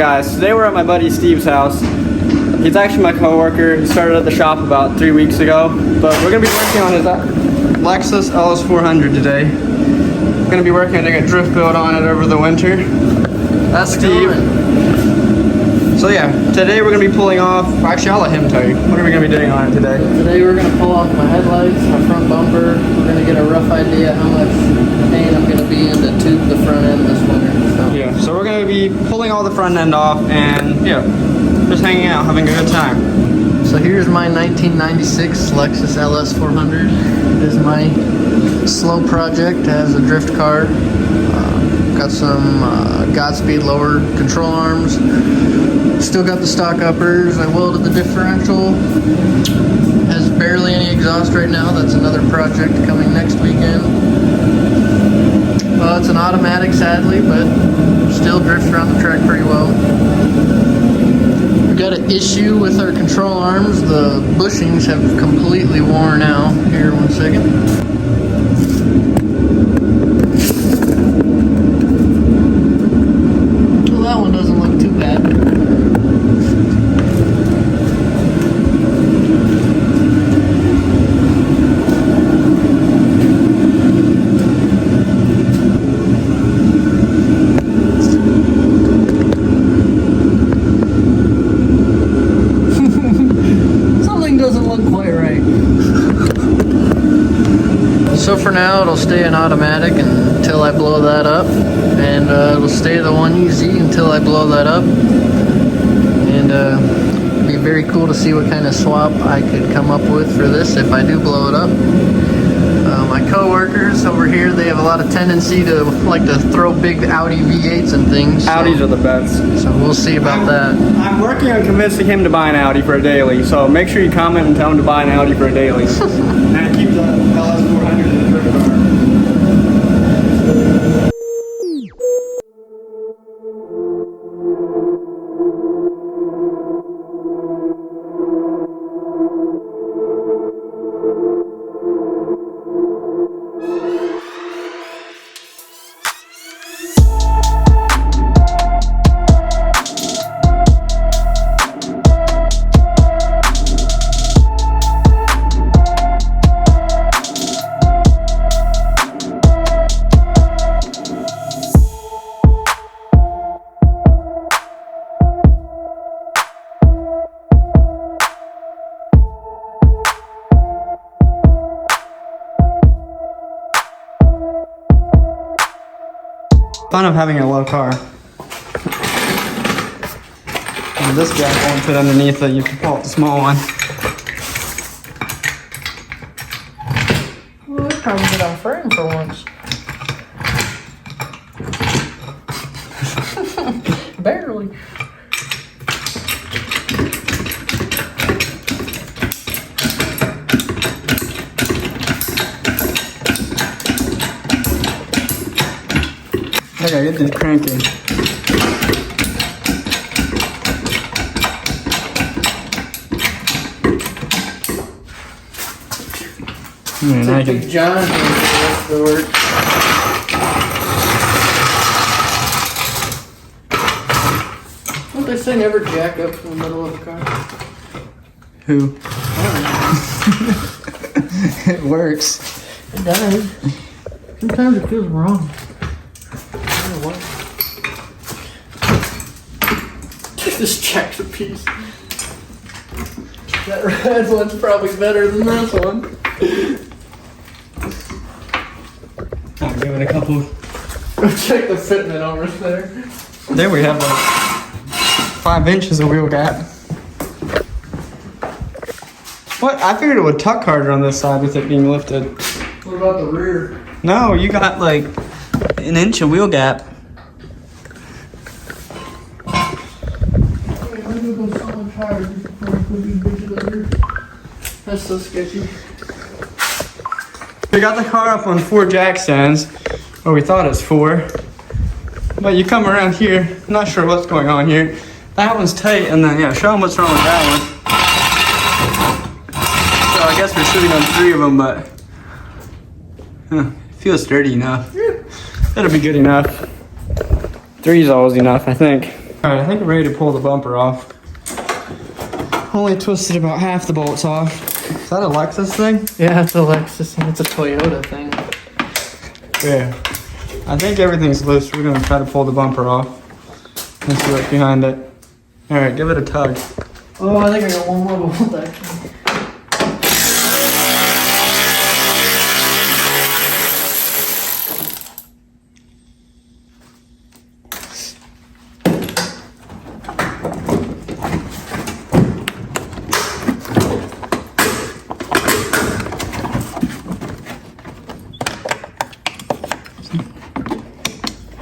guys, today we're at my buddy Steve's house. He's actually my coworker. He started at the shop about 3 weeks ago, but we're gonna be working on his Lexus LS400 today. We're gonna be working on a drift build on it over the winter. That's Steve. So yeah, today we're gonna be pulling off, actually I'll let him tell you. What are we gonna be doing on it today? Today we're gonna pull off my headlights, my front bumper. We're gonna get a rough idea how much paint I'm gonna be in to tube the front end this winter. So. Yeah, so we're gonna be pulling all the front end off and yeah, just hanging out, having a good time. So here's my 1996 Lexus LS400. It is my slow project as a drift car. Got some Godspeed lower control arms. Still got the stock uppers. I welded the differential. Has barely any exhaust right now. That's another project coming next weekend. Well, it's an automatic sadly, but still drifts around the track pretty well. We've got an issue with our control arms. The bushings have completely worn out. Here, one second. So for now, it'll stay in automatic until I blow that up, and it'll stay the 1EZ until I blow that up, and it'd be very cool to see what kind of swap I could come up with for this if I do blow it up. My co-workers over here, they have a lot of tendency to like to throw big Audi V8s and things. Audis are the best. So we'll see about that. I'm working on convincing him to buy an Audi for a daily, so make sure you comment and tell him to buy an Audi for a daily. And keep the LS400 in the drift car. Fun of having a low car. And this guy won't fit underneath it, you have to pull out the small one. Well, it's probably get on frame for once. Barely. I gotta get this cranking. I can. Big John here for the work. Don't they say never jack up in the middle of a car? Who? It works. It does. Sometimes it feels wrong. Just check the piece. That red one's probably better than this one. I'll give it a couple. Go check the fitment over there. There we have like 5 inches of wheel gap. What? I figured it would tuck harder on this side with it being lifted. What about the rear? No, you got like 1 inch of wheel gap. That's so sketchy. We got the car up on 4 jack stands, or we thought it's 4. But you come around here, not sure what's going on here. That one's tight, and then yeah, show them what's wrong with that one. So I guess we're shooting on 3 of them, but it feels sturdy enough. That'll be good enough. 3 is always enough, I think. All Alright, I think we're ready to pull the bumper off. Only twisted about half the bolts off. Is that a Lexus thing? Yeah, it's a Lexus and it's a Toyota thing. Yeah. I think everything's loose. We're gonna try to pull the bumper off and see what's behind it. Alright, give it a tug. Oh, I think I got one more bolt actually.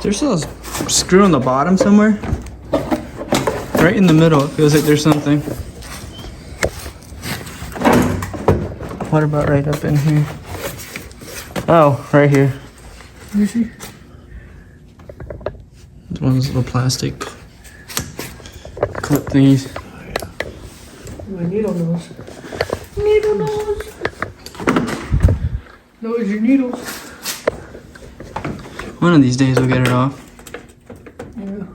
There's a screw on the bottom somewhere. Right in the middle, it feels like there's something. What about right up in here? Oh, right here. You see? It's one of those little plastic clip thingies. My needle nose. Needle nose. Nose your needles. One of these days we'll get it off. Yeah.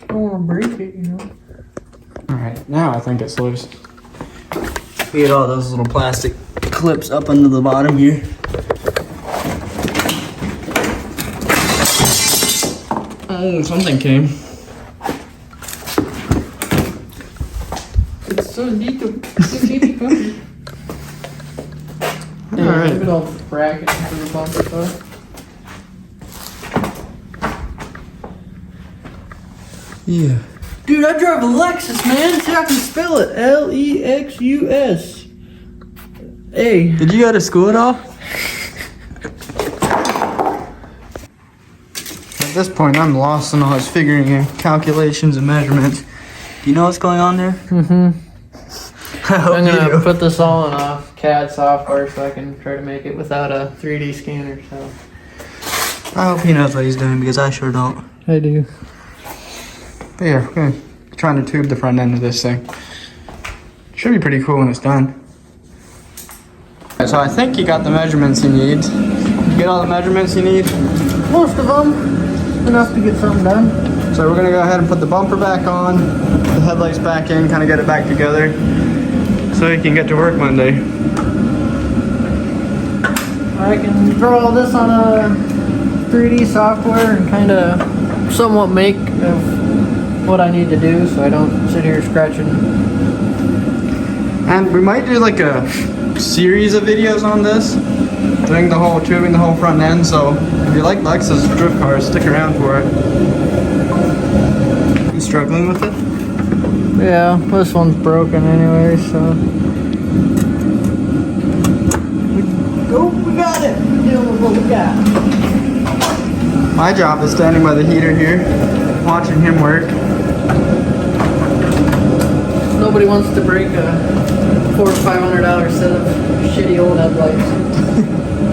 Don't want to break it, you know. Alright, now I think it's loose. We get all those little plastic clips up under the bottom here. Oh, something came. It's so neat to country. Alright. Look at all the brackets for the bumper car. Yeah. Dude, I drive a Lexus, man. See, I can spell it. Lexus. Hey. Did you go to school at all? At this point, I'm lost in all his figuring and calculations and measurements. Do you know what's going on there? Mm-hmm. I hope I'm you gonna do. put this all in a CAD software so I can try to make it without a 3D scanner. So I hope he knows what he's doing because I sure don't. I do. But yeah, we're gonna trying to tube the front end of this thing. Should be pretty cool when it's done. Alright, so I think you got the measurements you need. You get all the measurements you need? Most of them. Enough to get something done. So we're gonna go ahead and put the bumper back on, the headlights back in, kind of get it back together, so you can get to work Monday. I can draw all this on a 3D software and kind of somewhat make of what I need to do, so I don't sit here scratching. And we might do like a series of videos on this, doing the whole tubing, the whole front end. So if you like Lexus drift cars, stick around for it. You struggling with it? Yeah, this one's broken anyway, so. We got it. We're dealing with what we got. My job is standing by the heater here, watching him work. Nobody wants to break a $400 or $500 set of shitty old headlights.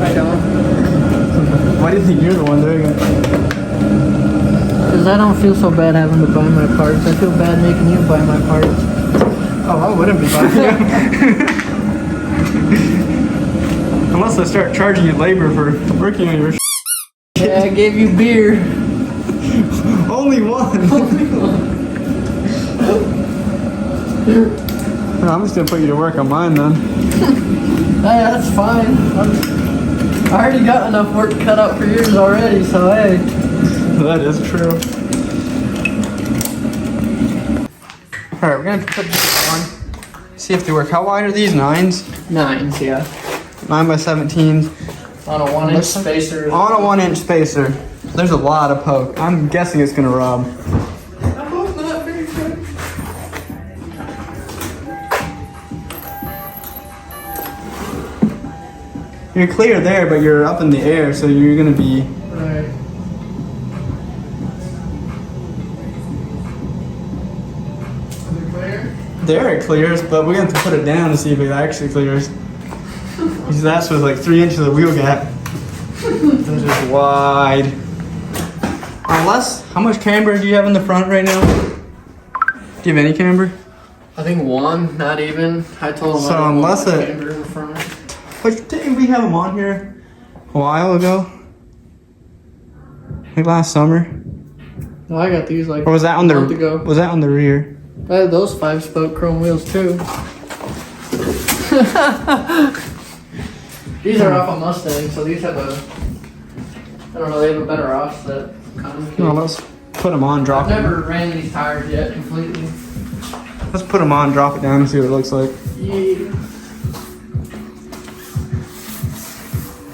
I don't. Why do you think you're the one doing it? Because I don't feel so bad having to buy my parts. I feel bad making you buy my parts. Oh, I wouldn't be buying you. Unless I start charging you labor for working on your Yeah, I gave you beer. Only one. Well, I'm just gonna put you to work on mine then. Hey, that's fine. I already got enough work cut out for yours already, so hey. That is true. Alright, we're gonna put this on. See if they work. How wide are these? 9s? 9s, yeah. 9 by 17s. On a 1-inch spacer. On a 1-inch spacer. There's a lot of poke. I'm guessing it's gonna rub. I'm hope not very good. You're clear there, but you're up in the air, so you're gonna be. Right. Is it clear? There it clears, but we're gonna have to put it down to see if it actually clears. Because that's with like 3 inches of wheel gap. That's just wide. Unless, how much camber do you have in the front right now? Do you have any camber? I think one, not even. I told him So I didn't unless want my it- camber in the front. Which, didn't we have them on here a while ago? Like last summer? No, I got these like Or was that on a month ago. was that on the rear? I had those 5-spoke chrome wheels too. These are off a Mustang, so these have a, I don't know, they have a better offset. No, let's put them on, drop I've them. never ran these tires yet completely. Let's put them on, drop it down, and see what it looks like. Yeah.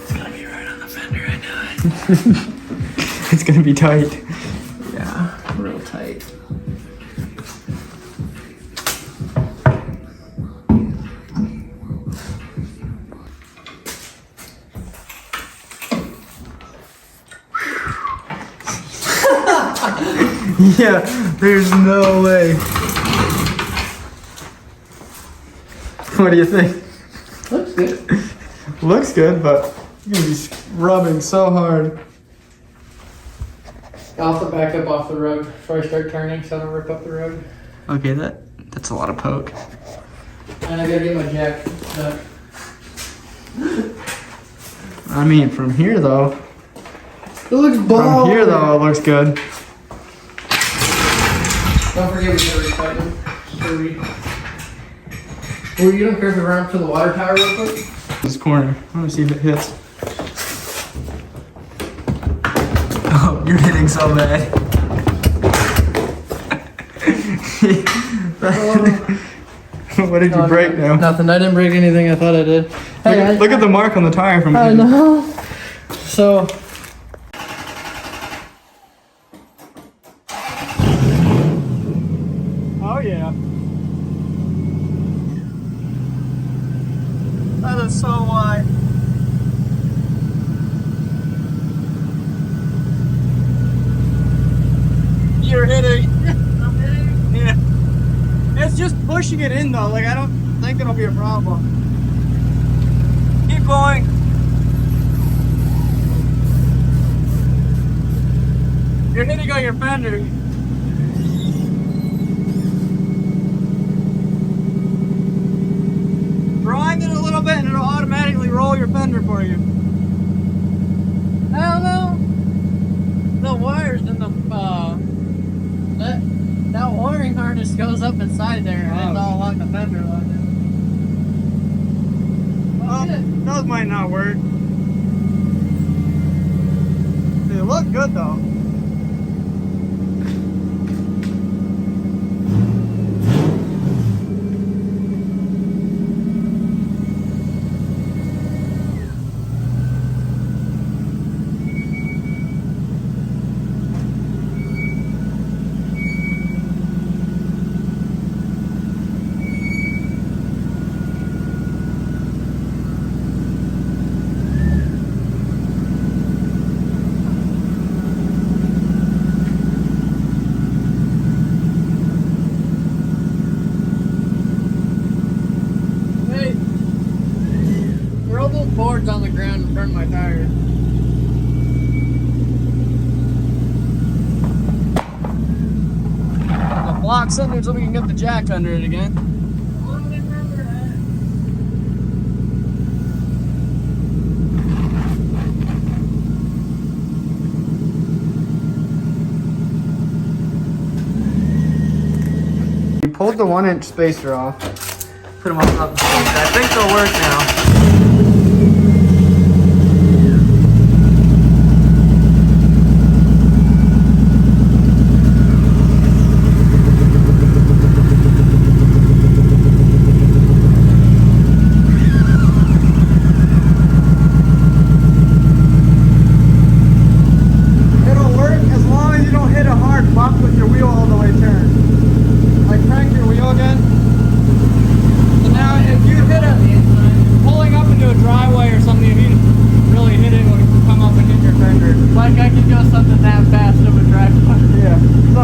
It's gonna be right on the fender, I know it. It's gonna be tight. Yeah, real tight. Yeah, there's no way. What do you think? Looks good. Looks good, but you're gonna be rubbing so hard. I'll have to back up off the road before I start turning so I don't rip up the road. Okay, that's a lot of poke. And I gotta get my jack done. I mean, from here though, It looks from here though, it looks good. Don't forget we gotta recut them. Well, you don't care if we run up to the water tower real quick? This corner. I want to see if it hits. Oh, you're hitting so bad. What did you break now? Nothing. I didn't break anything. I thought I did. Look at the mark on the tire from I here. know. So. Oh yeah. That is so wide. You're hitting. I'm hitting? Yeah. It's just pushing it in though. Like I don't think it'll be a problem. Keep going. You're hitting on your fender. Grind it a little bit and it'll automatically roll your fender for you. I don't know. The wires in the that wiring harness goes up inside there and it's all along the fender like that. Those might not work. They look good though. Boards on the ground and burn my tires. The block's in there so we can get the jack under it again. We pulled the 1-inch spacer off. Put them on top of the spacer. I think they'll work now.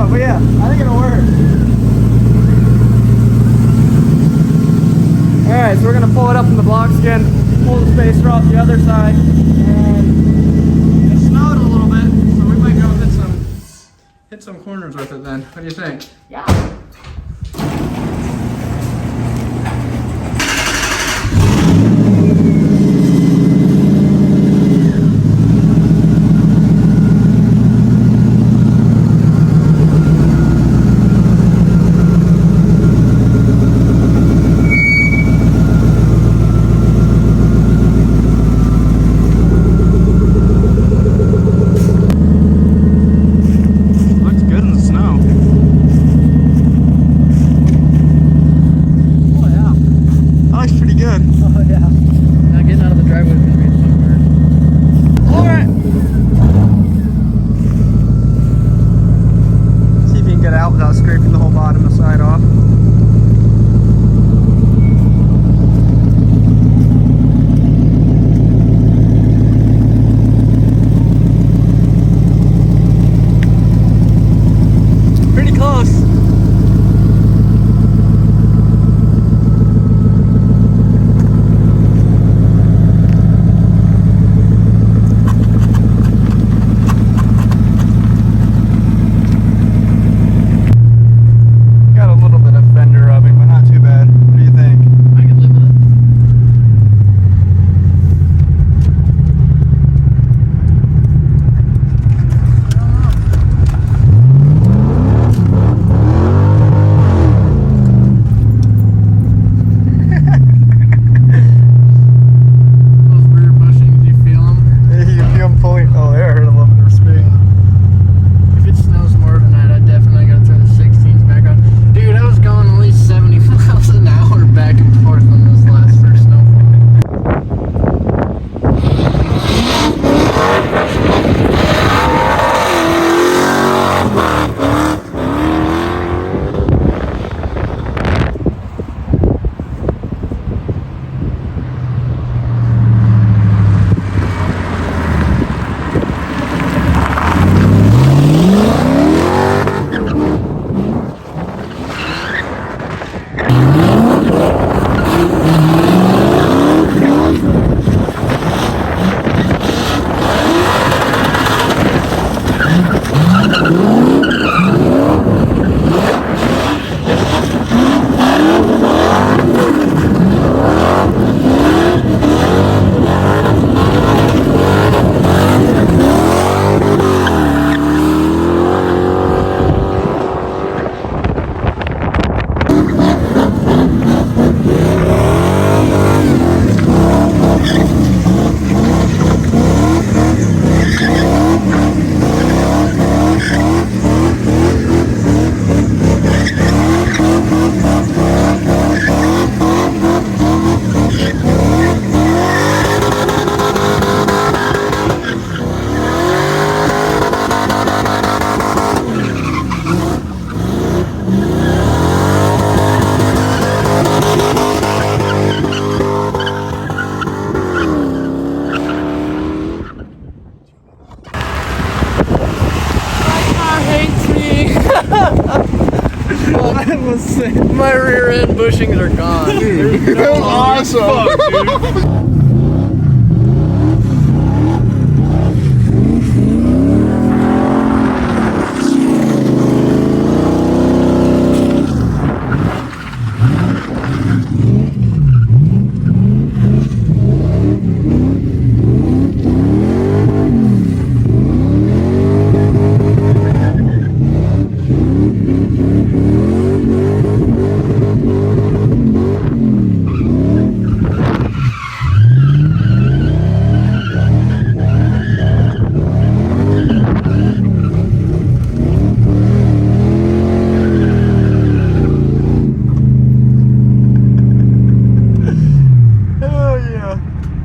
But yeah, I think it'll work. Alright, so we're going to pull it up in the blocks again, pull the spacer off the other side, and it snowed a little bit, so we might go get some some corners with it then. What do you think? Yeah. Looks good in the snow. Oh yeah. That looks pretty good. Oh yeah. Now getting out of the driveway is gonna be a fun part. Alright. See if you can get out without scraping the whole bottom of the side off. Pretty close. Got a little bit of fender rubbing, but not too bad. What do you think? I could live with it. Those rear bushings, you feel them? You can feel him pulling. Oh, there, I heard a little bit of speed. If it snows more than that, I definitely gotta throw the 16s back on. Dude, I was going at least 70 miles an hour back and forth on this last first snowfall. My rear end bushings are gone. That was awesome.